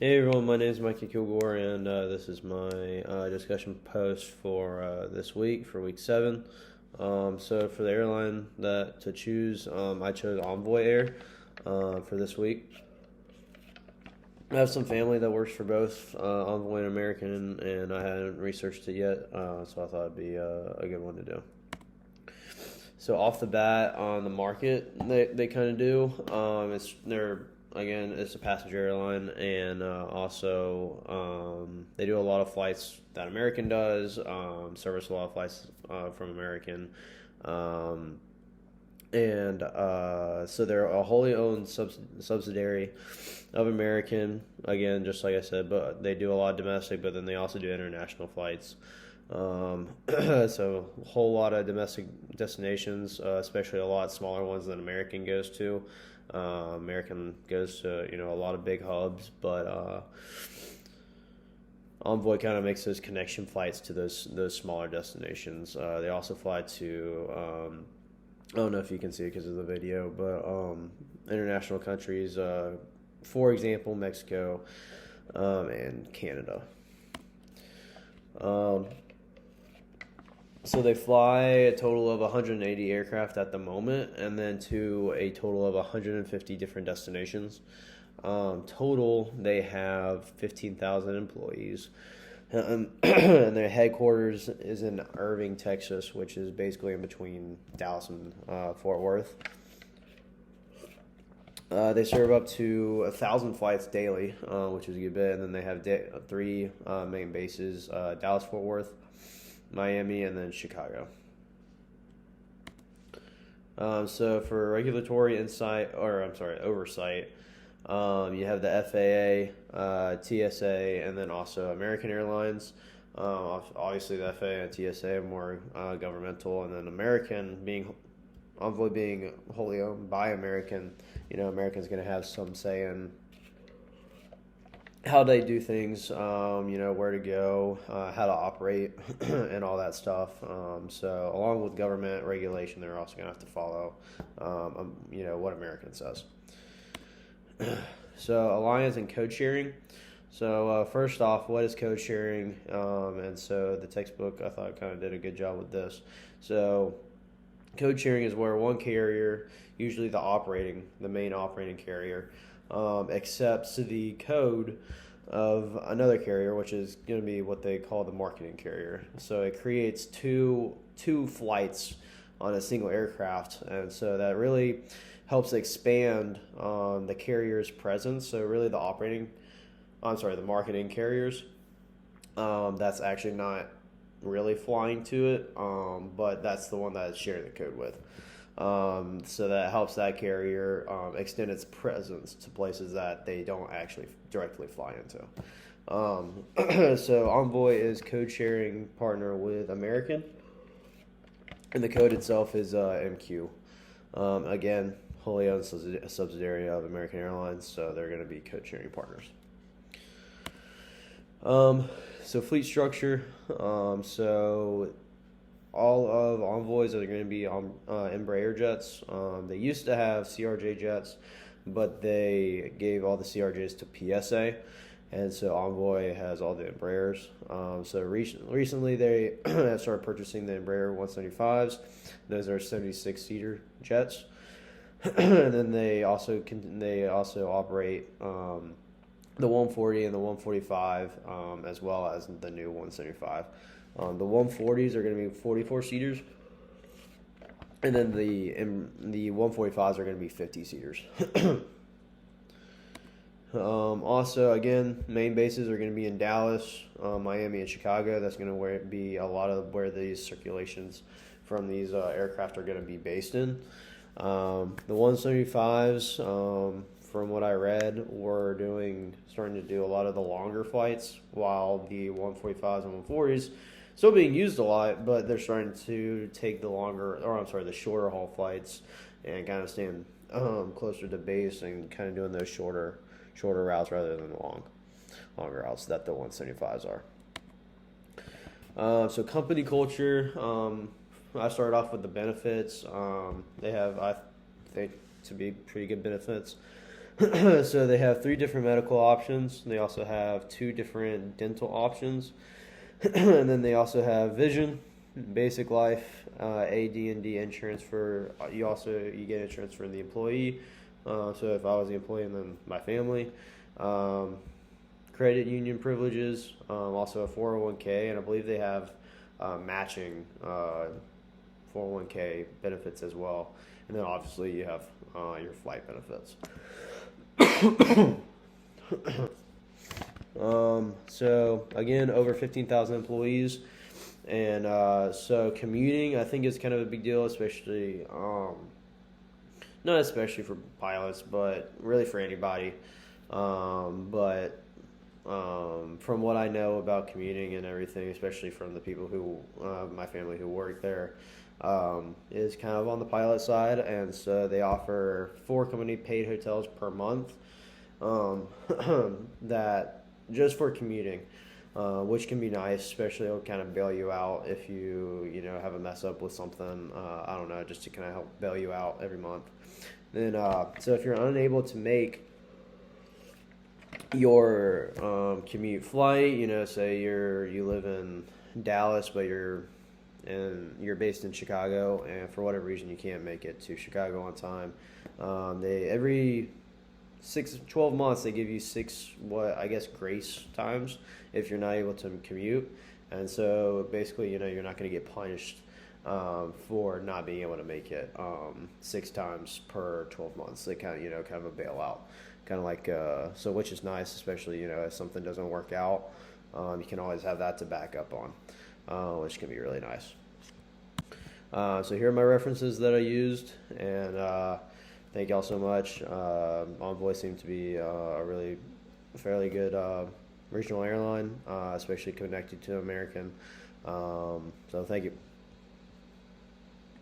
Hey everyone, my name is Mikey Kilgore, and this is my discussion post for this week, for week 7. So for the airline that to choose, I chose Envoy Air for this week. I have some family that works for both Envoy and American, and I hadn't researched it yet, so I thought it'd be a good one to do. So off the bat on the market, they kind of do. It's a passenger airline, and they do a lot of flights that American does. Service a lot of flights from American, so they're a wholly owned subsidiary of American. Again, just like I said, but they do a lot of domestic, but then they also do international flights. So a whole lot of domestic destinations, especially a lot smaller ones than American goes to. American goes to a lot of big hubs, but Envoy kind of makes those connection flights to those smaller destinations. They also fly to I don't know if you can see it because of the video, but international countries, for example, Mexico and Canada. So they fly a total of 180 aircraft at the moment, and then to a total of 150 different destinations. Total, they have 15,000 employees. And their headquarters is in Irving, Texas, which is basically in between Dallas and Fort Worth. They serve up to 1,000 flights daily, which is a good bit. And then they have three main bases: Dallas, Fort Worth, Miami, and then Chicago. So for regulatory oversight, you have the FAA, TSA, and then also American Airlines. Obviously, the FAA and TSA are more governmental, and then Envoy being wholly owned by American. American's going to have some say in how they do things, where to go, how to operate, and all that stuff. So along with government regulation, they're also going to have to follow, what American says. So alliance and code sharing. So first off, what is code sharing? And so the textbook, I thought, kind of did a good job with this. So code sharing is where one carrier, usually the main operating carrier, accepts the code of another carrier, which is going to be what they call the marketing carrier. So it creates two flights on a single aircraft, and so that really helps expand the carrier's presence. So really the marketing carriers, that's actually not really flying to it, but that's the one that it's sharing the code with. So that helps that carrier extend its presence to places that they don't actually directly fly into. So Envoy is code sharing partner with American, and the code itself is MQ. Again, wholly owned subsidiary of American Airlines, so they're going to be code sharing partners. So fleet structure. So all of Envoys are going to be Embraer jets. They used to have CRJ jets, but they gave all the CRJs to PSA, and so Envoy has all the Embraers. So recently they have started purchasing the Embraer 175s. Those are 76-seater jets, and then they also operate the 140 and the 145, as well as the new 175. The 140s are going to be 44-seaters, and then the 145s are going to be 50-seaters. Also, again, main bases are going to be in Dallas, Miami, and Chicago. That's going to be a lot of where these circulations from these aircraft are going to be based in. The 175s, from what I read, were starting to do a lot of the longer flights, while the 145s and 140s still being used a lot, but they're starting to take the shorter haul flights and kind of staying closer to base and kind of doing those shorter routes rather than longer routes that the 175s are. So company culture. I started off with the benefits. They have, I think, to be pretty good benefits. So they have 3 different medical options. They also have 2 different dental options, and then they also have vision, basic life, AD&D insurance for you get insurance for the employee. So if I was the employee and then my family, um, credit union privileges, also a 401k, and I believe they have matching 401k benefits as well. And then obviously you have your flight benefits. So again, over 15,000 employees, and so commuting, I think, is kind of a big deal, especially not especially for pilots, but really for anybody. But from what I know about commuting and everything, especially from the people who my family who work there, is kind of on the pilot side, and so they offer 4 company paid hotels per month, that just for commuting, which can be nice, especially it'll kind of bail you out if you have a mess up with something. I don't know, just to kind of help bail you out every month. Then so if you're unable to make your commute flight, say you live in Dallas, but you're based in Chicago, and for whatever reason you can't make it to Chicago on time, they every 12 months they give you 6 grace times if you're not able to commute, and so basically you're not going to get punished for not being able to make it 6 times per 12 months. They kind of a bailout, kind of like so, which is nice, especially if something doesn't work out, you can always have that to back up on, which can be really nice. So here are my references that I used, and thank y'all so much. Envoy seemed to be a really fairly good regional airline, especially connected to American. So thank you.